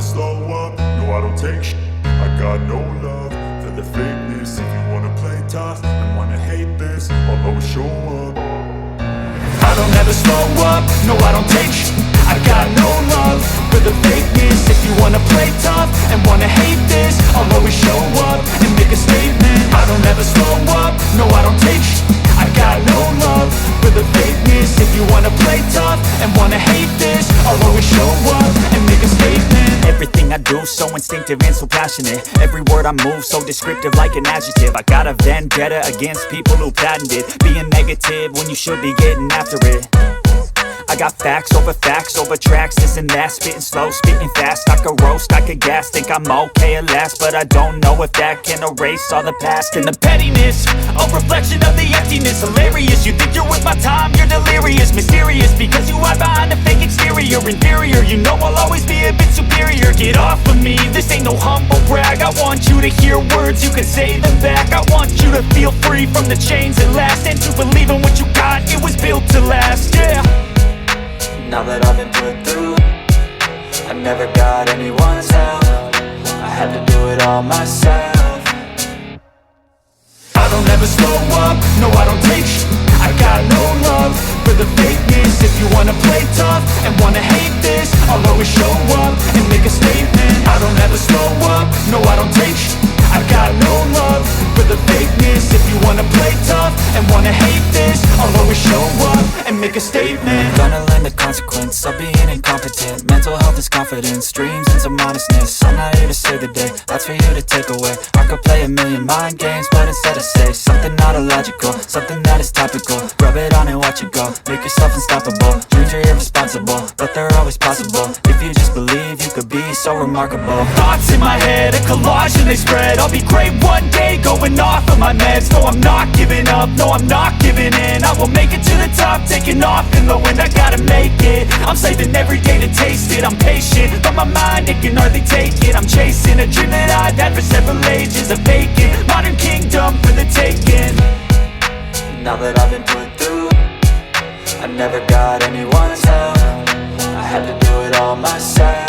slow up, no I don't take shit. I got no love for the fakeness. If you wanna play tough and wanna hate this, I'll always show up. I don't ever slow up, no I don't take shit. I got no love for the fakeness. If you wanna play tough and wanna hate this, I'll always show up and make a statement. I don't ever slow up, no I don't take shit. I got no love for the fakeness. If you wanna play tough and wanna hate this, I'll always show up and make a statement. Everything I do so instinctive and so passionate. Every word I move so descriptive like an adjective. I got a vendetta against people who patented being negative when you should be getting after it. I got facts over tracks, this and that. Spitting slow, spitting fast, I could roast, I could gas. Think I'm okay at last, but I don't know if that can erase all the past. And the pettiness, a reflection of the emptiness. Hilarious, you think you're worth my time, you're delirious. Mysterious, because you hide behind a fake exterior. Inferior, you know I'll always be a bit superior. Get off of me, this ain't no humble brag. I want you to hear words, you can say them back. I want you to feel free from the chains that last, and to believe in what you got, it was built to last, yeah. Now that I've been put through, I never got anyone's help. I had to do it all myself. I don't ever slow up, no I don't take shit. I got no love for the fakeness. If you wanna play tough and wanna hate this, I'll always show up and make a statement. I don't ever slow up, no I don't take shit. I got no love for the fakeness. If you wanna play tough and wanna hate this, I'll always show up and make a statement. Gonna learn the consequence of being incompetent. Mental health is confidence, dreams and some honestness. I'm not here to save the day, that's for you to take away. I could play a million mind games, but instead I say something not illogical, something that is topical. Rub it on and watch it go, make yourself unstoppable. Dreams are irresponsible, but they're always possible. If you just believe, you could be so remarkable. Thoughts in my head, a collage and they spread. I'll be great one day, going off of my meds. No, I'm not giving up, no, I'm not giving in. I will make it to the top, taking off in the wind. I gotta make it, I'm saving every day to taste it. I'm patient, but my mind, it can hardly take it. I'm chasing a dream that I've had for several ages. A vacant, modern kingdom for the taking. Now that I've been put through, I never got anyone's help. I had to do it all myself.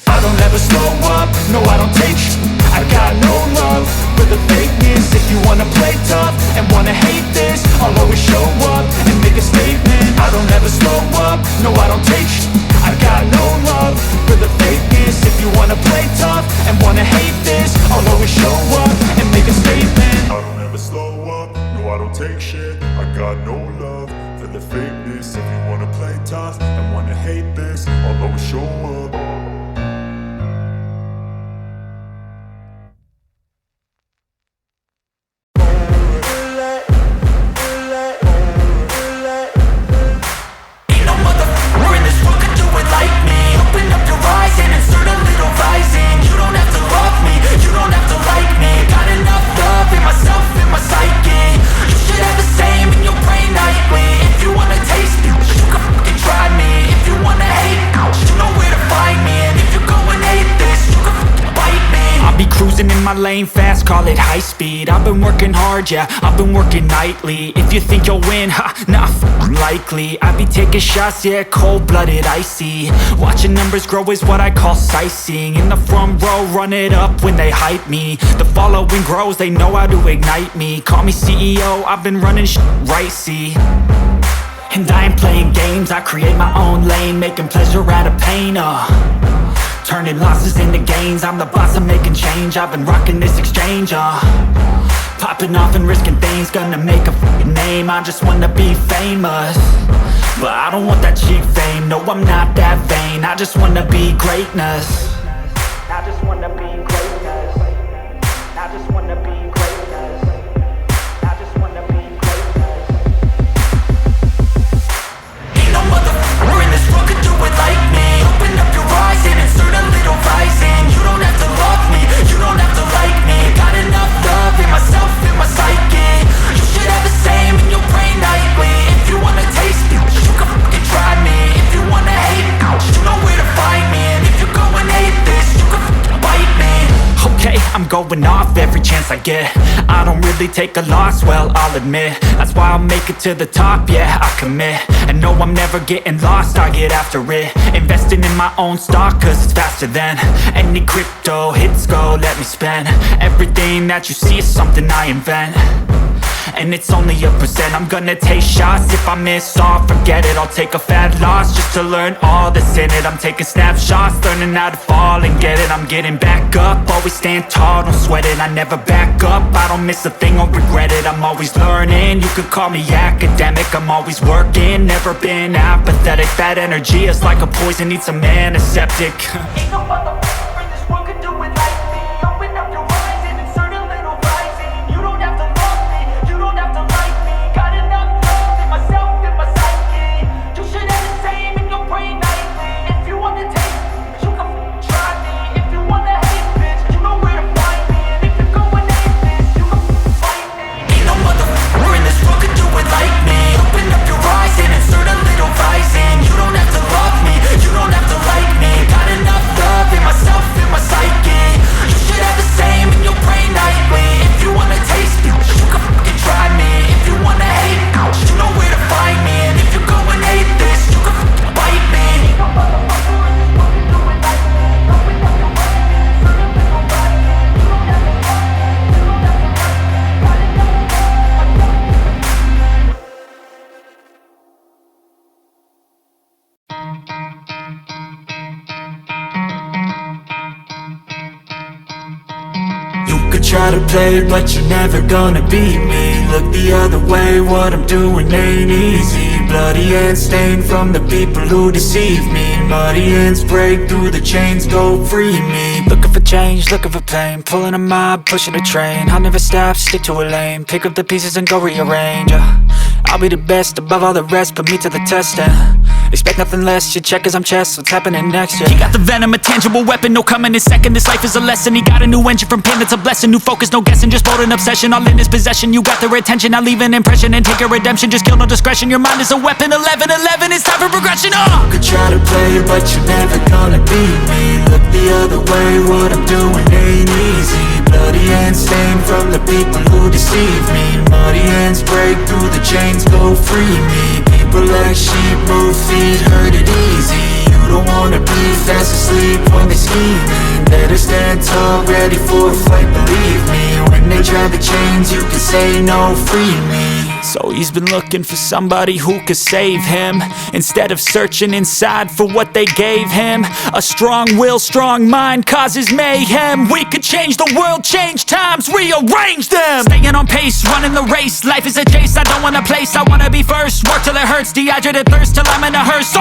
I don't ever slow up, no I don't take shit. I got no love for the fakeness. If you wanna play tough and wanna hate this, I'll always show up and make a statement. I don't ever slow up, no I don't take shit. I got no love for the fakeness. If you wanna play tough and wanna hate this, I'll always show up and make a statement. I don't ever slow up, no I don't take shit. I got no love for the fakeness. If you wanna play tough and wanna hate this, I'll always show up. In my lane fast, call it high speed. I've been working hard, yeah, I've been working nightly. If you think you'll win, ha, nah, likely. I be taking shots, yeah, cold-blooded, icy. Watching numbers grow is what I call sightseeing. In the front row, run it up when they hype me. The following grows, they know how to ignite me. Call me CEO, I've been running shit right, see. And I ain't playing games, I create my own lane, making pleasure out of pain, turning losses into gains, I'm the boss, I'm making change. I've been rocking this exchange, popping off and risking things, gonna make a f***ing name. I just wanna be famous, but I don't want that cheap fame. No, I'm not that vain, I just wanna be greatness. I just wanna be greatness. I just wanna be greatness. I just wanna be greatness. Ain't no motherfucker in this world could do it like me. Open up your eyes and insert a little rising. You don't have to love me, you don't have to like me. Got enough love in myself, in my psyche. You should have the same in your brain nightly. If you wanna taste me, you can fucking try me. If you wanna hate, you know where to find me. And if you're going going off every chance I get. I don't really take a loss, well, I'll admit. That's why I'll make it to the top, yeah, I commit. And no, I'm never getting lost, I get after it. Investing in my own stock, cause it's faster than any crypto hits go, let me spend. Everything that you see is something I invent, and it's only a percent. I'm gonna take shots, if I miss all, forget it. I'll take a fat loss just to learn all that's in it. I'm taking snapshots, learning how to fall and get it. I'm getting back up, always stand tall, don't sweat it. I never back up, I don't miss a thing or regret it. I'm always learning, you could call me academic. I'm always working, never been apathetic. That energy is like a poison, needs some antiseptic. Ain't no motherfucker in this world could do it like me. Open up your eyes and insert a little rising. You don't have to love me, you don't have to like me. Got enough love in myself and my psyche. You should have the same in your brain nightly. If you want to taste me, you can try me. If you want to hate, bitch, you know where to find me. And if you're going ape, you can fight me. Ain't no motherfucker in this world could do it like me. Open up your eyes and insert a little rising. You don't have to love me, you don't have to like me. Got enough love in myself and my psyche. You should have the same in your brain nightly. If you wanna taste me, you can fucking try me. If you wanna hate, you know where to find me. And if you're going hate this, you can fucking bite me. Ain't no motherfucker in this world could do it like me. Open up your eyes and insert a little rising. You don't have to love me, you don't have to like me. Got enough love in myself. You could try to play, but you're never gonna beat me. Look the other way, what I'm doing ain't easy. Bloody hands stained from the people who deceive me. Muddy hands break through the chains, go free me. Looking for change, looking for pain. Pulling a mob, pushing a train. I'll never stop, stick to a lane. Pick up the pieces and go rearrange. I'll be the best above all the rest, put me to the test and expect nothing less, your check is I'm chess, what's happening next, yeah. He got the venom, a tangible weapon, no coming in second. This life is a lesson, he got a new engine from pain, that's a blessing. New focus, no guessing, just bold and obsession. All in his possession, you got their attention. I'll leave an impression and take a redemption. Just kill, no discretion, your mind is a weapon. 11-11, it's time for progression, You could try to play, but you're never gonna beat me. Look the other way, what I'm doing ain't easy. Bloody hands stained from the people who deceive me. Muddy hands break through the chains, go free me. People like sheep move feet, hurt it easy. You don't wanna be fast asleep when they scheming. Better stand tall, ready for a fight, believe me. When they try the chains, you can say no, free me. So he's been looking for somebody who could save him, instead of searching inside for what they gave him. A strong will, strong mind causes mayhem. We could change the world, change times, rearrange them. Staying on pace, running the race. Life is a chase, I don't want a place, I wanna be first. Work till it hurts, dehydrated thirst till I'm in a hearse.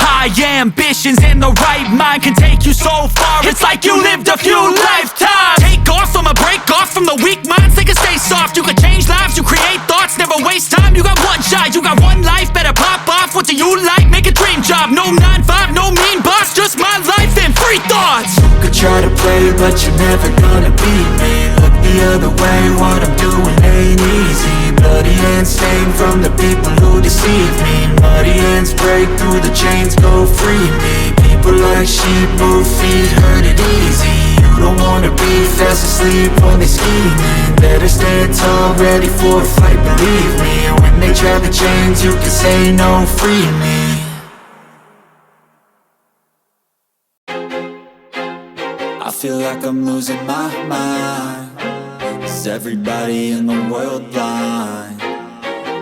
High ambitions in the right mind can take you so far. It's like you lived a few lifetimes. Take off, I'ma break off from the weak minds. They can stay soft, you can change lives, you create thoughts, never waste time. You got one shot, you got one life, better pop off. What do you like? Make a dream job. No 9-5, no mean boss, just my life and free thoughts. You could try to play, but you're never gonna beat me. Look the other way, what I'm doing ain't easy. Bloody hands stained from the people who deceive me. Muddy hands break through the chains, go free me. People like sheep move feet, hurt it easy. You don't wanna be fast asleep when they scheming. Better stand tall, ready for a fight, believe me. When they try the chains, you can say no, free me. I feel like I'm losing my mind. Is everybody in the world blind?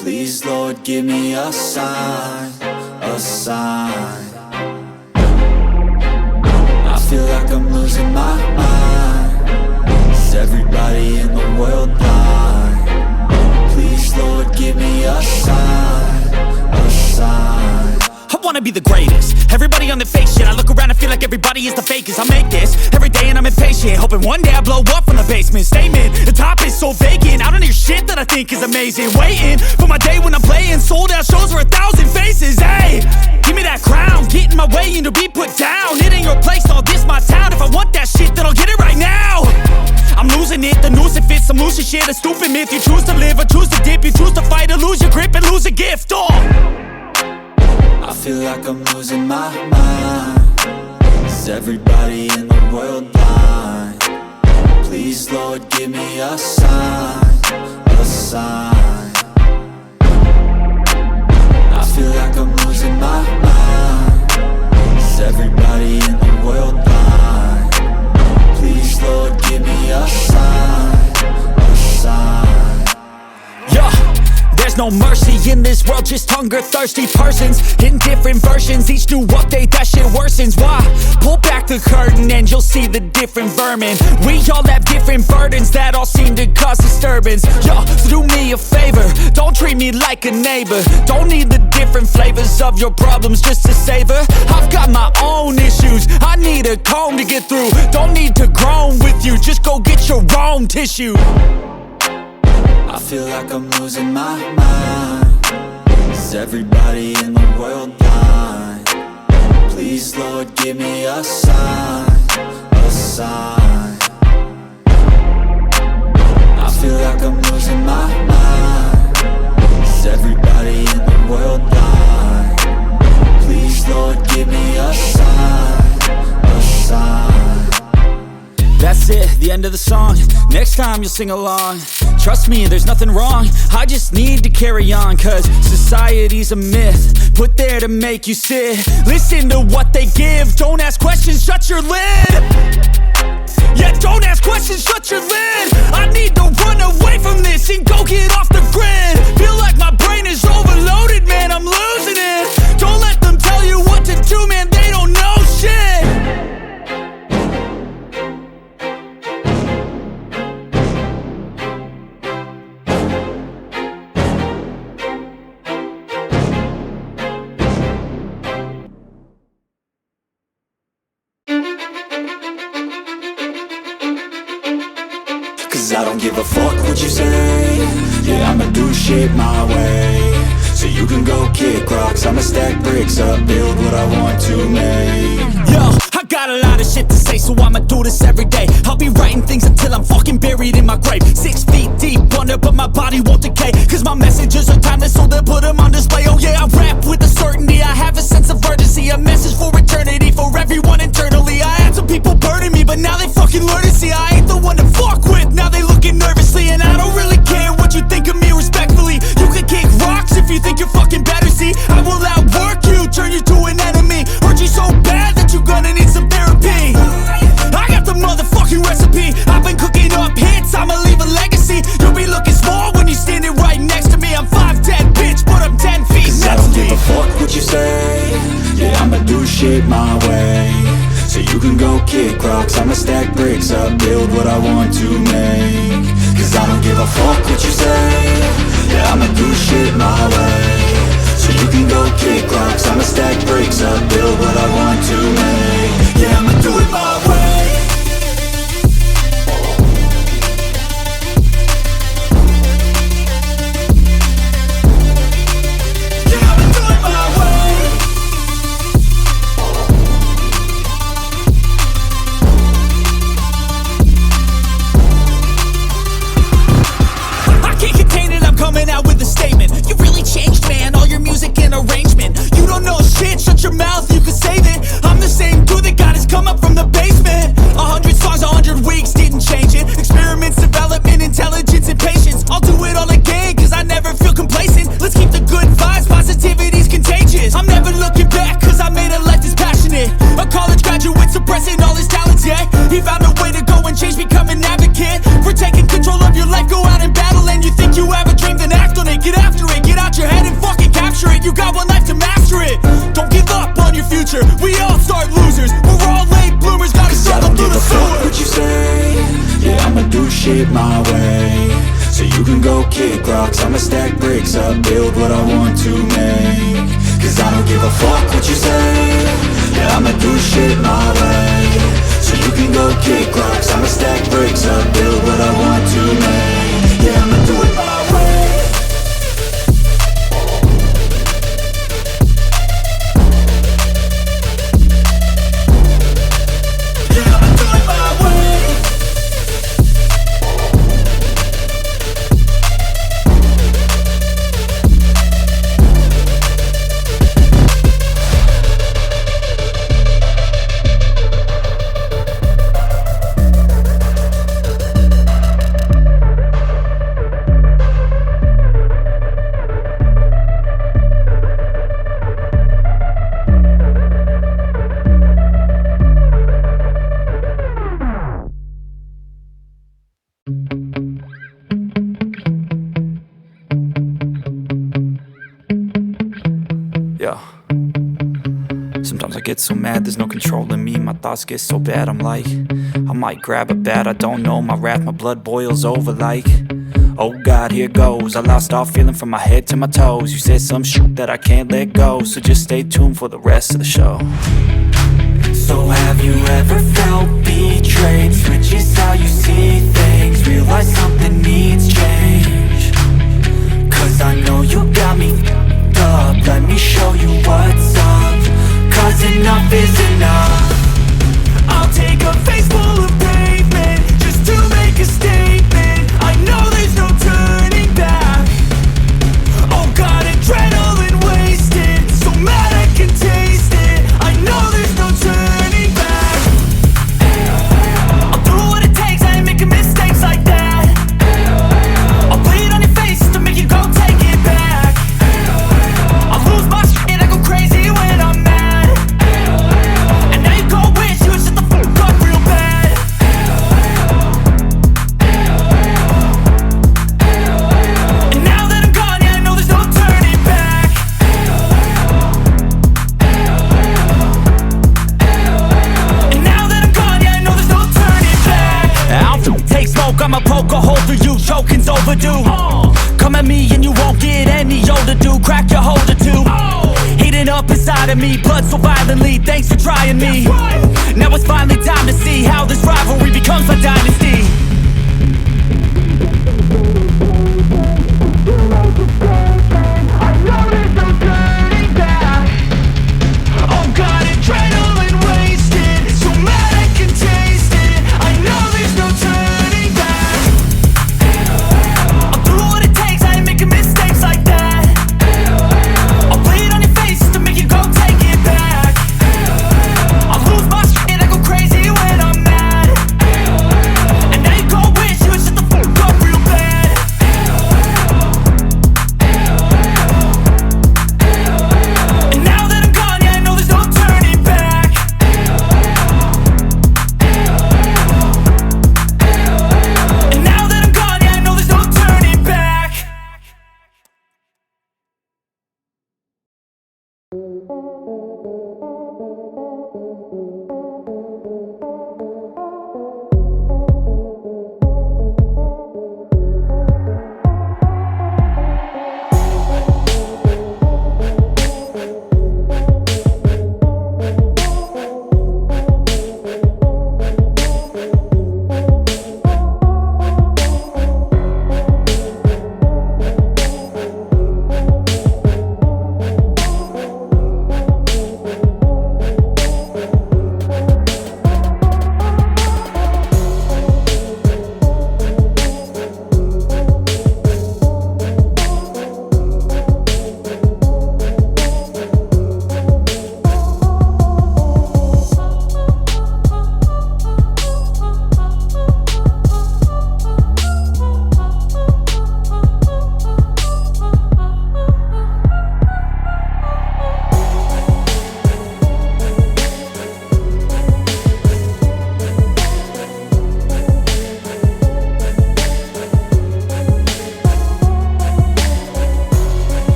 Please, Lord, give me a sign, a sign. I feel like I'm losing my mind. Is everybody in the world blind? Please, Lord, give me a sign, a sign. I wanna be the greatest. Everybody on the fake shit. I look around and feel like everybody is the fakest. I make this every day and I'm impatient, hoping one day I blow up from the basement. Statement, the top is so vacant. I don't hear shit that I think is amazing. Waiting for my day when I'm playing sold out shows for 1,000 faces. Hey, give me that crown, get in my way and to be put down. It ain't your place, all this my town. If I want that shit, then I'll get it right now. I'm losing it, the noose it fits, some loose shit, a stupid myth. You choose to live or choose to dip, you choose to fight or lose your grip and lose a gift. I feel like I'm losing my mind. Is everybody in the world blind? Please, Lord, give me a sign, a sign. I feel like I'm losing my mind. Is everybody in the world blind? Please, Lord, give me a sign, a sign. Yeah, there's no mercy in this world, just hunger-thirsty persons in different versions. Each new update, that shit worsens. Why? Pull back the curtain and you'll see the different vermin. We all have different burdens that all seem to cause disturbance. Yo, so do me a favor, don't treat me like a neighbor. Don't need the different flavors of your problems just to savor. I've got my own issues, I need a comb to get through. Don't need to groan with you, just go get your own tissue. I feel like I'm losing my mind. Is everybody in the world blind? Please, Lord, give me a sign, a sign. I feel like I'm losing my mind. Is everybody in the world blind? Please, Lord, give me a sign, a sign. That's it, the end of the song. Next time you'll sing along. Trust me, there's nothing wrong, I just need to carry on. Cause society's a myth, put there to make you sit. Listen to what they give, don't ask questions, shut your lid. Yeah, don't ask questions, shut your lid. I need to run away from this and go get off the grid. Feel like my brain is overloaded, man, I'm losing it. Don't let them tell you what to do, man, they don't know shit. Cause I don't give a fuck what you say. Yeah, I'ma do shit my way. So you can go kick rocks, I'ma stack bricks up, build what I want to make. Yo, I got a lot of shit to say, so I'ma do this every day. I'll be writing things until I'm fucking buried in my grave. 6 feet deep under, but my body won't decay. Cause my messages are timeless, so they'll put them on display. Oh yeah, I rap with a certainty, I have a sense of urgency. A message for eternity, for everyone internally. I had some people burning me, but now they fucking learn to see I ain't the one to fuck with, now they looking nervously. And I don't really care what you think of me, respectfully. You can kick rocks if you think you're fucking better, see. I will outwork you, turn you to an enemy. Hurt you so bad that you're gonna need some therapy. I got the motherfucking recipe, I've been cooking up hits, I'ma leave a legacy. You'll be looking small when you're standing right next to me. I'm 5'10", bitch, but I'm 10 feet Cause I don't give a fuck what you say. Yeah, I'ma do shit my way. So you can go kick rocks, I'ma stack bricks up, build what I want to make. Cause I don't give a fuck what you say. Yeah, I'ma do shit my way. So you can go kick rocks, I'ma stack bricks up, build what I want to make. Yeah, I'ma do it my way. Coming out with a statement. You really changed, man, all your music and arrangement. You don't know shit, shut your mouth, you can save it. I'm the same dude that got his come up from the basement. 100 songs, 100 weeks, didn't change it. Experiments, development, intelligence, and patience. I'll do it all again, cause I never feel complacent. Let's keep the good vibes, positivity's contagious. I'm never looking back, cause I made a life that's passionate. A college graduate suppressing all his talents, yeah. He found a way to go and change, become an advocate. For taking control of your life, go out and battle. And you think you have a dream, then act on it. Get after it, get out your head and fucking capture it. You got one life to master it. Don't give up on your future, we all start losers. We're all late bloomers, gotta struggle through the sewer. What you say? Yeah, I'ma do shit my way. So you can go kick rocks, I'ma stack bricks up, build what I want to make. Cause I don't give a fuck what you say. Yeah, I'ma do shit my way. So you can go kick rocks, I'ma stack bricks up, build what I want to make. Yeah, I'ma do it my way. Yeah, I'ma do it my way. get so mad, there's no controlling me. My thoughts get so bad, I'm like, I might grab a bat, I don't know. My wrath, my blood boils over like, oh God, here goes. I lost all feeling from my head to my toes. You said some shit that I can't let go, so just stay tuned for the rest of the show. So have you ever felt betrayed? Switches how you see things, realize something needs change. Cause I know you got me f***ed up. Let me show you what's up, cause enough is enough. I'll take a face full of pavement just to make a statement. I know there's no turning back. Oh God, adrenaline wasted, so mad I can taste it. I know there's no turning back. I'll do what it takes, I ain't making mistakes like that. I'll bleed on your face to make you go take it back. I'll lose my shit, I go crazy when I'm mad. And now you go wish you would shut the fuck up real bad. And now that I'm gone, yeah, I know there's no turning back. And now that I'm gone, yeah, I know there's no turning back. I'll take smoke, I'ma poke a hole through you, choking's overdue. Come at me and you won't get any older, dude. Crack your holder too. Heating up inside of me, blood so violently. Thanks for trying me. Now it's finally time to see how this rivalry becomes a dynasty.